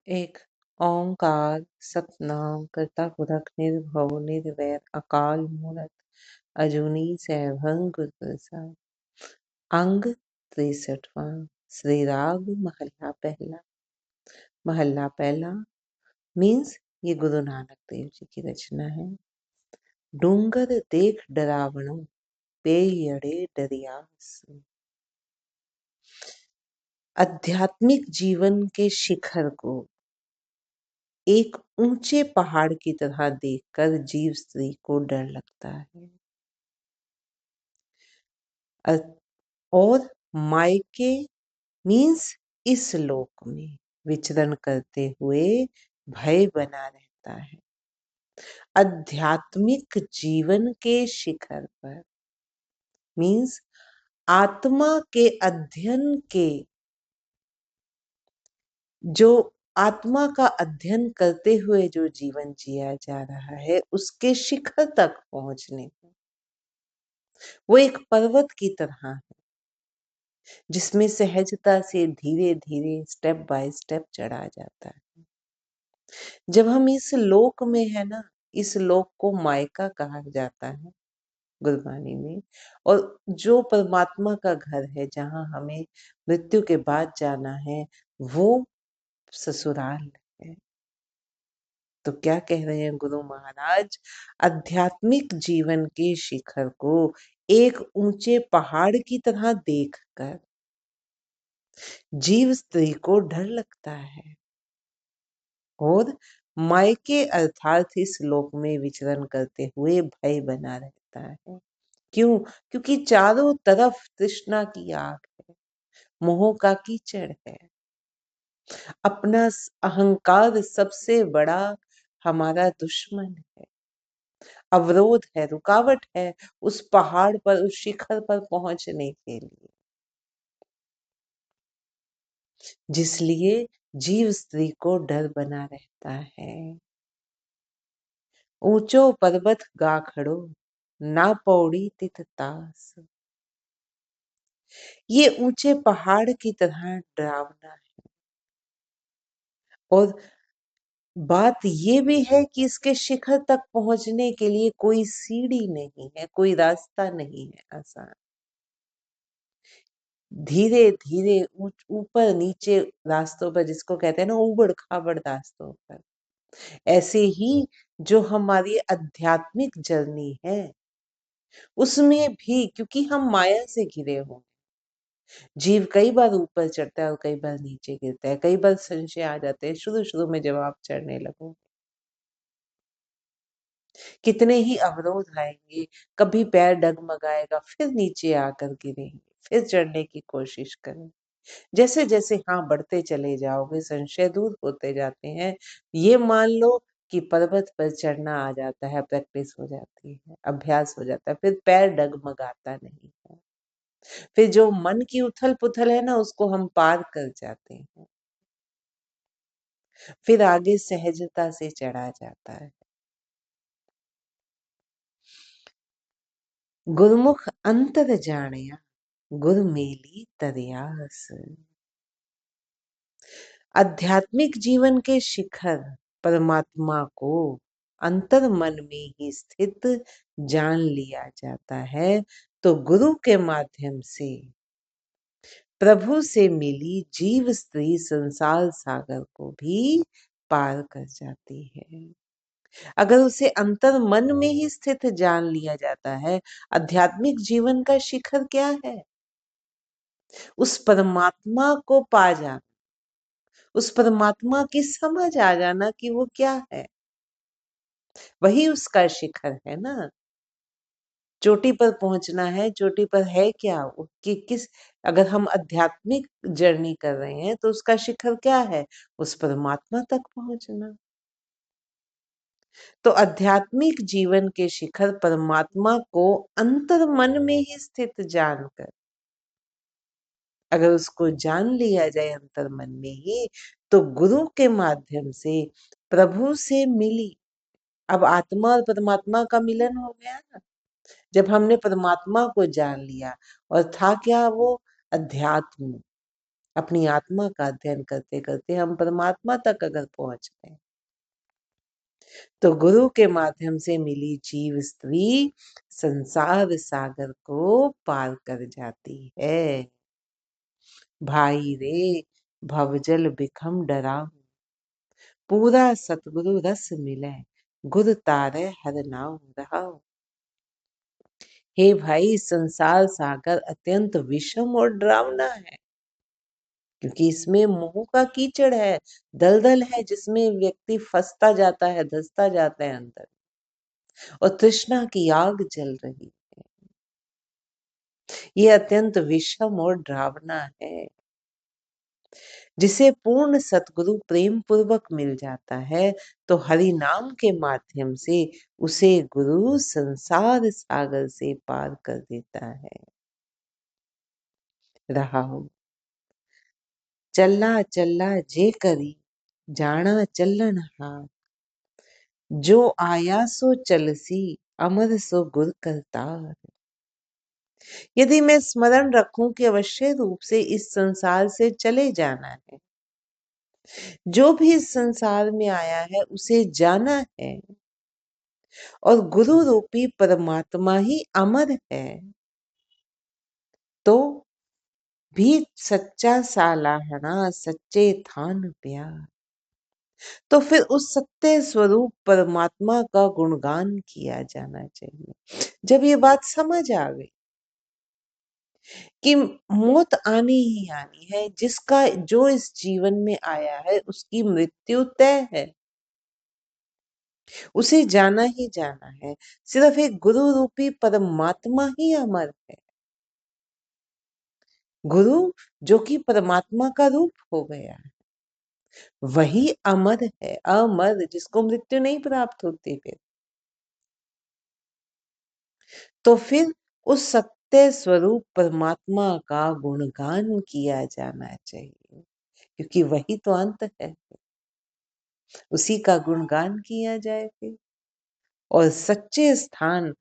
एक ओंकार सतनाम करता पुरख निर्भव निर्वैर अकाल मूरत अजूनी सैभं गुर प्रसाद। अंग 63वां। श्री राग महला पहला मीन्स ये गुरु नानक देव जी की रचना है। डूंगर देख डरावणो पेयड़े डरियास। आध्यात्मिक जीवन के शिखर को एक ऊंचे पहाड़ की तरह देखकर जीव स्त्री को डर लगता है और मायके मीन्स इस लोक में विचरण करते हुए भय बना रहता है। आध्यात्मिक जीवन के शिखर पर मीन्स आत्मा के अध्ययन के जो आत्मा का अध्ययन करते हुए जो जीवन जिया जा रहा है उसके शिखर तक पहुंचने पर वो एक पर्वत की तरह है जिसमें सहजता से धीरे धीरे स्टेप बाय स्टेप चढ़ा जाता है। जब हम इस लोक में है ना, इस लोक को मायका कहा जाता है गुरबानी में, और जो परमात्मा का घर है जहां हमें मृत्यु के बाद जाना है वो ससुराल है। तो क्या कह रहे हैं गुरु महाराज? आध्यात्मिक जीवन के शिखर को एक ऊंचे पहाड़ की तरह देखकर जीव स्त्री को डर लगता है और मायके अर्थात इस लोक में विचरण करते हुए भय बना रहता है। क्यों? क्योंकि चारों तरफ तृष्णा की आग है, मोह का कीचड़ है, अपना अहंकार सबसे बड़ा हमारा दुश्मन है, अवरोध है, रुकावट है उस पहाड़ पर, उस शिखर पर पहुंचने के लिए, जिसलिए जीव स्त्री को डर बना रहता है। ऊंचो पर्वत गा खड़ो ना पौड़ी तित तास। ये ऊंचे पहाड़ की तरह डरावना है और बात ये भी है कि इसके शिखर तक पहुंचने के लिए कोई सीढ़ी नहीं है, कोई रास्ता नहीं है आसान। धीरे धीरे ऊपर नीचे रास्तों पर, जिसको कहते हैं ना उबड़ खाबड़ रास्तों पर, ऐसे ही जो हमारी आध्यात्मिक जर्नी है उसमें भी, क्योंकि हम माया से घिरे हुए, जीव कई बार ऊपर चढ़ता है और कई बार नीचे गिरता है, कई बार संशय आ जाते हैं शुरू शुरू में जब आप चढ़ने लगो। कितने ही अवरोध आएंगे, कभी पैर डगमगाएगा, फिर नीचे आकर गिरेंगे, फिर चढ़ने की कोशिश करें। जैसे जैसे हाँ बढ़ते चले जाओगे संशय दूर होते जाते हैं। ये मान लो कि पर्वत पर चढ़ना आ जाता है, प्रैक्टिस हो जाती है, अभ्यास हो जाता है, फिर पैर डगमगाता नहीं है, फिर जो मन की उथल पुथल है ना उसको हम पार कर जाते हैं, फिर आगे सहजता से चढ़ा जाता है। गुरमुख अंतर जानिया गुर मेली तरियास। आध्यात्मिक जीवन के शिखर परमात्मा को अंतर मन में ही स्थित जान लिया जाता है तो गुरु के माध्यम से प्रभु से मिली जीव स्त्री संसार सागर को भी पार कर जाती है। अगर उसे अंतर मन में ही स्थित जान लिया जाता है, आध्यात्मिक जीवन का शिखर क्या है? उस परमात्मा को पा जाना, उस परमात्मा की समझ आ जाना कि वो क्या है, वही उसका शिखर है ना। चोटी पर पहुंचना है, चोटी पर है क्या कि किस, अगर हम आध्यात्मिक जर्नी कर रहे हैं तो उसका शिखर क्या है? उस परमात्मा तक पहुंचना। तो आध्यात्मिक जीवन के शिखर परमात्मा को अंतर मन में ही स्थित जानकर, अगर उसको जान लिया जाए अंतर मन में ही, तो गुरु के माध्यम से प्रभु से मिली, अब आत्मा और परमात्मा का मिलन हो गया ना। जब हमने परमात्मा को जान लिया, और था क्या वो? अध्यात्म, अपनी आत्मा का अध्ययन करते करते हम परमात्मा तक अगर पहुंच गए तो गुरु के माध्यम से मिली जीव स्त्री संसार सागर को पार कर जाती है। भाई रे भवजल बिखम डराहु, पूरा सतगुरु रस मिले, गुर तारे हर नाम रहाउ। हे भाई, संसार सागर अत्यंत विषम और डरावना है, क्योंकि इसमें मोह का कीचड़ है, दलदल है, जिसमें व्यक्ति फंसता जाता है, धंसता जाता है अंदर, और तृष्णा की आग जल रही है। ये अत्यंत विषम और डरावना है। जिसे पूर्ण सतगुरु प्रेम पूर्वक मिल जाता है तो हरि नाम के माध्यम से उसे गुरु संसार सागर से पार कर देता है। रहा हो चल्ला चल्ला जे करी, जाना चलन हार, जो आया सो चलसी, अमर सो गुर करतार। यदि मैं स्मरण रखूं कि अवश्य रूप से इस संसार से चले जाना है, जो भी इस संसार में आया है उसे जाना है, और गुरु रूपी परमात्मा ही अमर है, तो भी सच्चा सालाहना सच्चे थान प्यार, तो फिर उस सत्य स्वरूप परमात्मा का गुणगान किया जाना चाहिए। जब ये बात समझ आ गई कि मौत आनी ही आनी है, जिसका जो इस जीवन में आया है उसकी मृत्यु तय है, उसे जाना ही जाना है, सिर्फ एक गुरु रूपी परमात्मा ही अमर है। गुरु जो कि परमात्मा का रूप हो गया है, वही अमर है, अमर, जिसको मृत्यु नहीं प्राप्त होती। तो फिर उस सत्य स्वरूप परमात्मा का गुणगान किया जाना चाहिए, क्योंकि वही तो अंत है, उसी का गुणगान किया जाए फिर। और सच्चे स्थान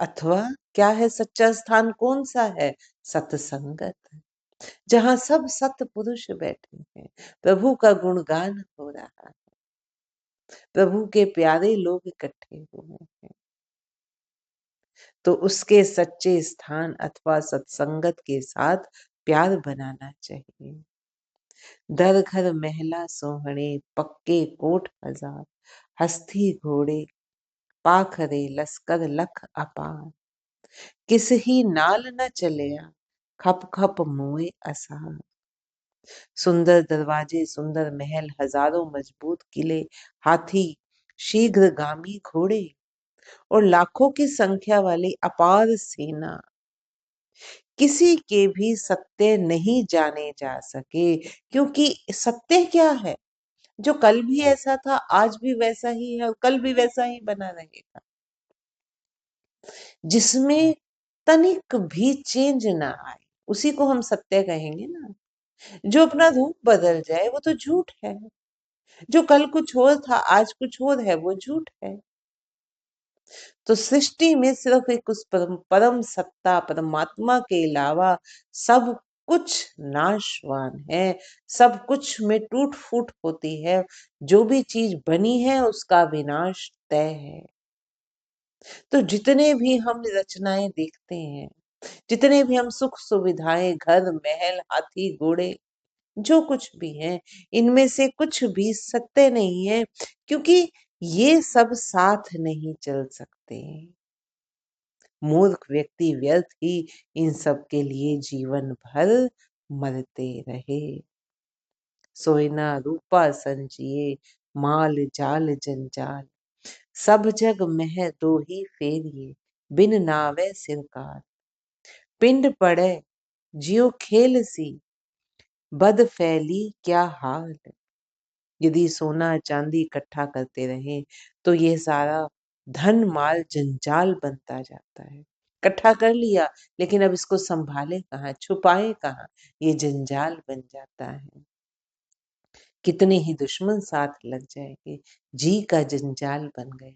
अथवा क्या है, सच्चा स्थान कौन सा है? सत्संगत, जहां सब सत पुरुष बैठे हैं, प्रभु का गुणगान हो रहा है, प्रभु के प्यारे लोग इकट्ठे हुए हैं, तो उसके सच्चे स्थान अथवा सत्संगत के साथ प्यार बनाना चाहिए। दर घर महला सोहणे, पक्के कोट हजार, हस्ती घोड़े पाखरे लश्कर लख अपार, किस ही नाल न चलिया, खप खप मुए असार। सुंदर दरवाजे, सुंदर महल, हजारों मजबूत किले, हाथी, शीघ्रगामी घोड़े और लाखों की संख्या वाली अपार सेना, किसी के भी सत्य नहीं जाने जा सके। क्योंकि सत्य क्या है? जो कल भी ऐसा था, आज भी वैसा ही है और कल भी वैसा ही बना रहेगा, जिसमें तनिक भी चेंज ना आए, उसी को हम सत्य कहेंगे ना। जो अपना रूप बदल जाए वो तो झूठ है। जो कल कुछ और था, आज कुछ और है, वो झूठ है। तो सृष्टि में सिर्फ एक उस परम सत्ता परमात्मा के अलावा सब कुछ नाशवान है, सब कुछ में टूट फूट होती है। जो भी चीज बनी है उसका विनाश तय है। तो जितने भी हम रचनाएं देखते हैं, जितने भी हम सुख सुविधाएं, घर महल हाथी घोड़े, जो कुछ भी है, इनमें से कुछ भी सत्य नहीं है, क्योंकि ये सब साथ नहीं चल सकते। मूर्ख व्यक्ति व्यर्थ ही इन सब के लिए जीवन भर मरते रहे। सोयना रूपा संचिए, माल जाल जंजाल, सब जग मह दो ही फेरिए, बिन नावे सिरकार। पिंड पड़े जियो खेल सी, बद फैली क्या हाल। यदि सोना चांदी इकट्ठा करते रहे तो ये सारा धन माल जंजाल बनता जाता है। इकट्ठा कर लिया, लेकिन अब इसको संभाले कहाँ, छुपाए कहाँ, ये जंजाल बन जाता है। कितने ही दुश्मन साथ लग जाएंगे, जी का जंजाल बन गया।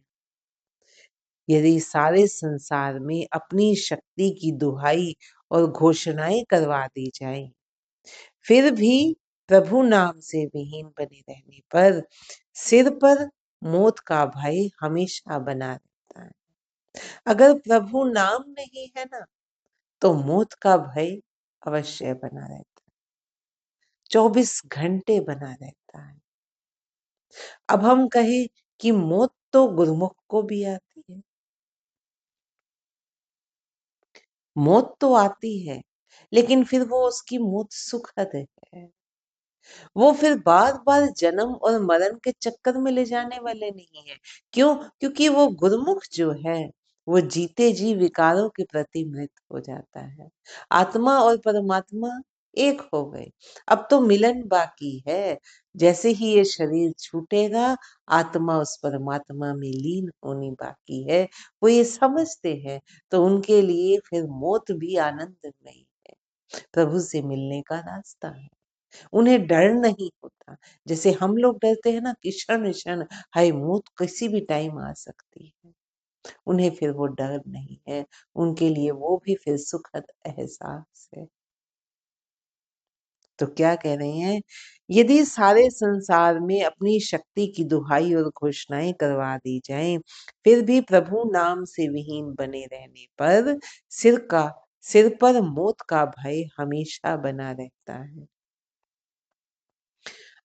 यदि सारे संसार में अपनी शक्ति की दुहाई और घोषणाएं करवा दी जाए, फिर भी प्रभु नाम से विहीन बने रहने पर सिर पर मौत का भय हमेशा बना रहता है। अगर प्रभु नाम नहीं है ना, तो मौत का भय अवश्य बना रहता है, 24 घंटे बना रहता है। अब हम कहें कि मौत तो गुरुमुख को भी आती है, मौत तो आती है, लेकिन फिर वो उसकी मौत सुखद है। वो फिर बार बार जन्म और मरण के चक्कर में ले जाने वाले नहीं है। क्यों? क्योंकि वो गुरुमुख जो है, वो जीते जी विकारों के प्रति मृत हो जाता है। आत्मा और परमात्मा एक हो गए। अब तो मिलन बाकी है। जैसे ही ये शरीर छूटेगा, आत्मा उस परमात्मा में लीन होनी बाकी है। वो ये समझते हैं, तो उनके लिए फिर मौत भी आनंदमयी है, प्रभु से मिलने का रास्ता है। उन्हें डर नहीं होता, जैसे हम लोग डरते हैं ना कि क्षण क्षण हाय मौत किसी भी टाइम आ सकती है। उन्हें फिर वो डर नहीं है, उनके लिए वो भी फिर सुखद एहसास है। तो क्या कह रहे हैं? यदि सारे संसार में अपनी शक्ति की दुहाई और घोषणाएं करवा दी जाएं, फिर भी प्रभु नाम से विहीन बने रहने पर सिर पर मौत का भय हमेशा बना रहता है।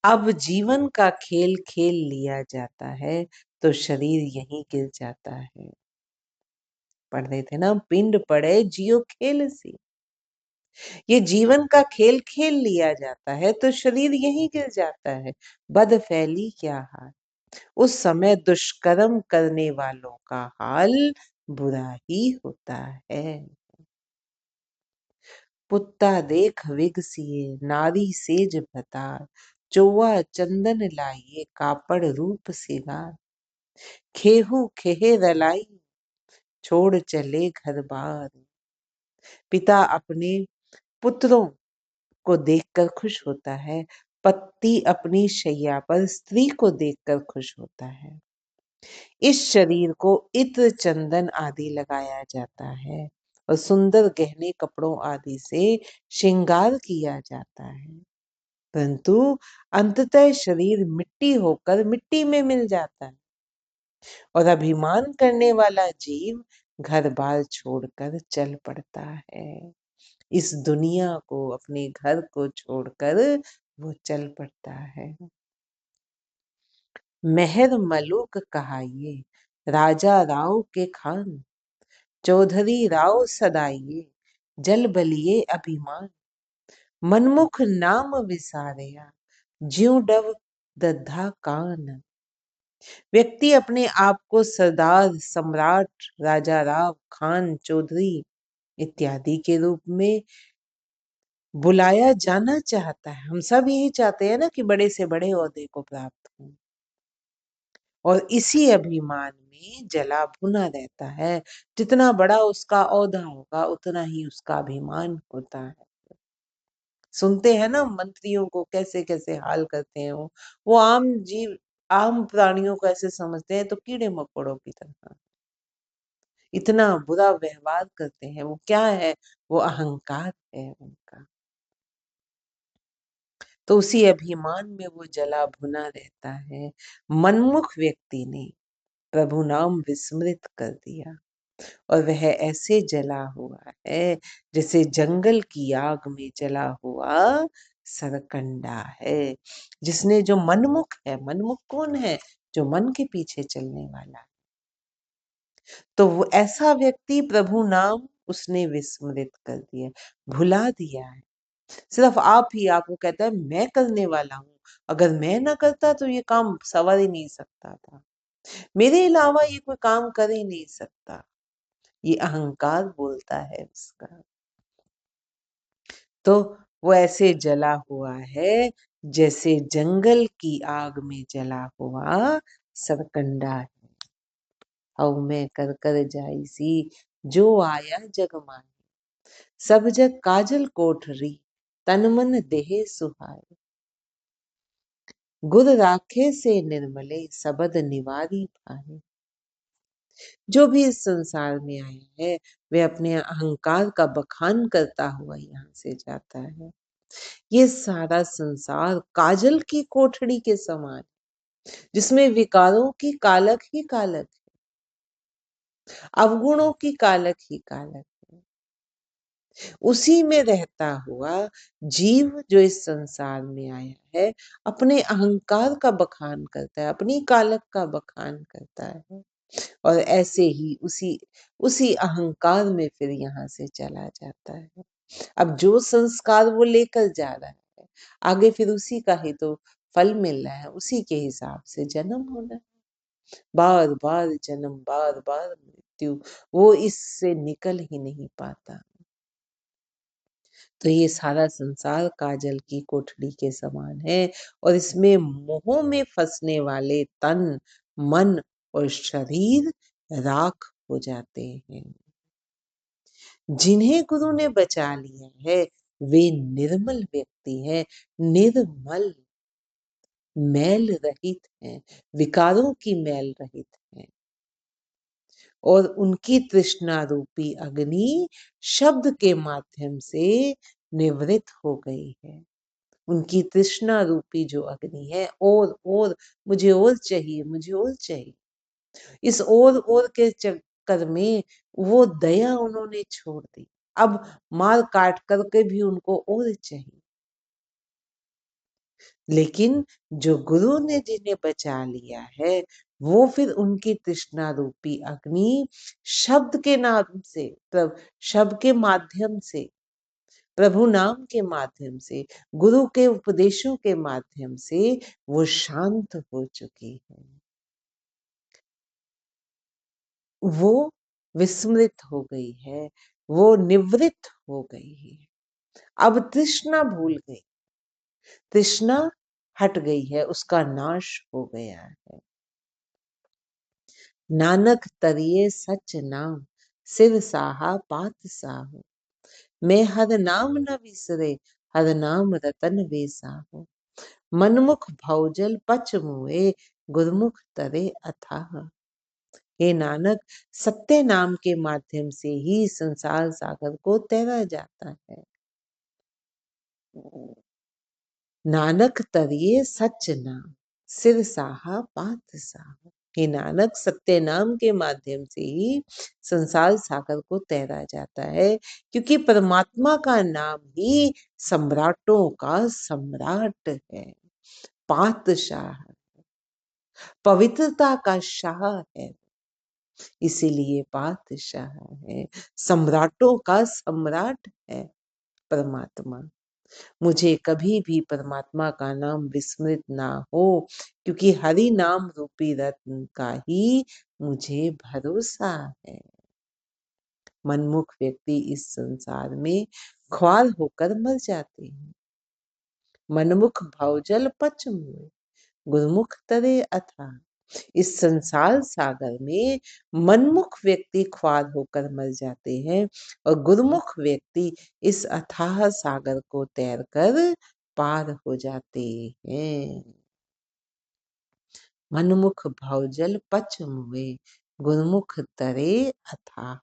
अब जीवन का खेल खेल लिया जाता है, तो शरीर यहीं गिर जाता है। पढ़ रहे थे ना, पिंड पड़े जियो खेल सी। ये जीवन का खेल खेल लिया जाता है, तो शरीर यहीं गिर जाता है। बद फैली क्या हाल, उस समय दुष्कर्म करने वालों का हाल बुरा ही होता है। पुत्ता देख विगसिए नारी सेज भतार, चौवा चंदन लाइए कापड़ रूप सिगार, खेहू खेहे रलाई छोड़ चले घर बार। पिता अपने पुत्रों को देखकर खुश होता है, पति अपनी शैया पर स्त्री को देखकर खुश होता है। इस शरीर को इत्र चंदन आदि लगाया जाता है और सुंदर गहने कपड़ों आदि से श्रृंगार किया जाता है, परंतु अंततः शरीर मिट्टी होकर मिट्टी में मिल जाता है और अभिमान करने वाला जीव घर बार छोड़कर चल पड़ता है। इस दुनिया को, अपने घर को छोड़कर वो चल पड़ता है। मेहर मलूक कहाइए राजा राव के खान, चौधरी राव सदाइये जल बलिए अभिमान, मनमुख नाम विसारया ज्यों डव दद्धा कान। व्यक्ति अपने आप को सरदार, सम्राट, राजा राव, खान, चौधरी इत्यादि के रूप में बुलाया जाना चाहता है। हम सब यही चाहते हैं ना कि बड़े से बड़े ओहदे को प्राप्त हो, और इसी अभिमान में जला भुना रहता है। जितना बड़ा उसका ओहदा होगा, उतना ही उसका अभिमान होता है। सुनते हैं ना मंत्रियों को कैसे कैसे हाल करते हैं वो आम जीव, आम प्राणियों को ऐसे समझते हैं तो कीड़े मकोड़ों की तरह, इतना बुरा व्यवहार करते हैं। वो क्या है? वो अहंकार है उनका। तो उसी अभिमान में वो जला भुना रहता है। मनमुख व्यक्ति ने प्रभु नाम विस्मृत कर दिया और वह ऐसे जला हुआ है जैसे जंगल की आग में जला हुआ सरकंडा है। जिसने, जो मनमुख है, मनमुख कौन है? जो मन के पीछे चलने वाला है। तो वो ऐसा व्यक्ति प्रभु नाम उसने विस्मृत कर दिया, भुला दिया है। सिर्फ आप ही आपको कहता है मैं करने वाला हूँ, अगर मैं ना करता तो ये काम सवर ही नहीं सकता था, मेरे अलावा ये कोई काम कर ही नहीं सकता। ये अहंकार बोलता है उसका। तो वो ऐसे जला हुआ है जैसे जंगल की आग में जला हुआ सरकंडा है। हऊ में कर कर जाई सी जो आया जग माही, सब जग काजल कोठरी तन मन देह सुहाए, गुर राखे से निर्मले सबद निवारी भाए। जो भी इस संसार में आया है, वह अपने अहंकार का बखान करता हुआ यहाँ से जाता है। ये सारा संसार काजल की कोठड़ी के समान, जिसमें विकारों की कालक ही कालक, अवगुणों की कालक ही कालक है। उसी में रहता हुआ जीव जो इस संसार में आया है, अपने अहंकार का बखान करता है, अपनी कालक का बखान करता है, और ऐसे ही उसी उसी अहंकार में फिर यहाँ से चला जाता है। अब जो संस्कार वो लेकर जा रहा है, आगे फिर उसी का ही तो फल मिल रहा है, उसी के हिसाब से जन्म होना है। बार बार जन्म, बार बार मृत्यु, वो इससे निकल ही नहीं पाता। तो ये सारा संसार काजल की कोठड़ी के समान है, और इसमें मोह में फंसने वाले तन, मन और शरीर राख हो जाते हैं। जिन्हें गुरु ने बचा लिया है वे निर्मल व्यक्ति हैं, निर्मल, मैल रहित हैं, विकारों की मैल रहित हैं, और उनकी तृष्णा रूपी अग्नि शब्द के माध्यम से निवृत्त हो गई है। उनकी तृष्णा रूपी जो अग्नि है, और मुझे और चाहिए, मुझे और चाहिए, इस और के चक्कर में वो दया उन्होंने छोड़ दी। अब मार काट करके भी उनको और चाहिए। लेकिन जो गुरु ने जिन्हें बचा लिया है, वो फिर उनकी तृष्णा रूपी अग्नि शब्द के नाम से, शब्द के माध्यम से, प्रभु नाम के माध्यम से, गुरु के उपदेशों के माध्यम से वो शांत हो चुकी है। वो विस्मृत हो गई है, वो निवृत्त हो गई है। अब तृष्णा भूल गई, तृष्णा हट गई है, उसका नाश हो गया है। नानक तरिए सच नाम, सिर साहा पात साहो, मैं हर नाम न विसरे, हर नाम रतन वे साहो, मनमुख भौजल पच मुए, गुरमुख तरे अथाह। हे नानक, सत्य नाम के माध्यम से ही संसार सागर को तैरा जाता है। नानक तरिए सच नाम, सिर साहा पात साहो। हे नानक, सत्य नाम के माध्यम से ही संसार सागर को तैरा जाता है, क्योंकि परमात्मा का नाम ही सम्राटों का सम्राट है, पातशाह, पवित्रता का शाह है, इसीलिए पातशाह है, सम्राटों का सम्राट है परमात्मा। मुझे कभी भी परमात्मा का नाम विस्मृत ना हो, क्योंकि हरि नाम रूपी रत्न का ही मुझे भरोसा है। मनमुख व्यक्ति इस संसार में ख्वार होकर मर जाते हैं। मनमुख भवजल पच मुए, गुरुमुख तरे अथा। इस संसार सागर में मनमुख व्यक्ति ख्वार होकर मर जाते हैं, और गुरुमुख व्यक्ति इस अथाह सागर को तैरकर पार हो जाते हैं। मनमुख भवजल पच मुए, गुरुमुख तरे अथाह।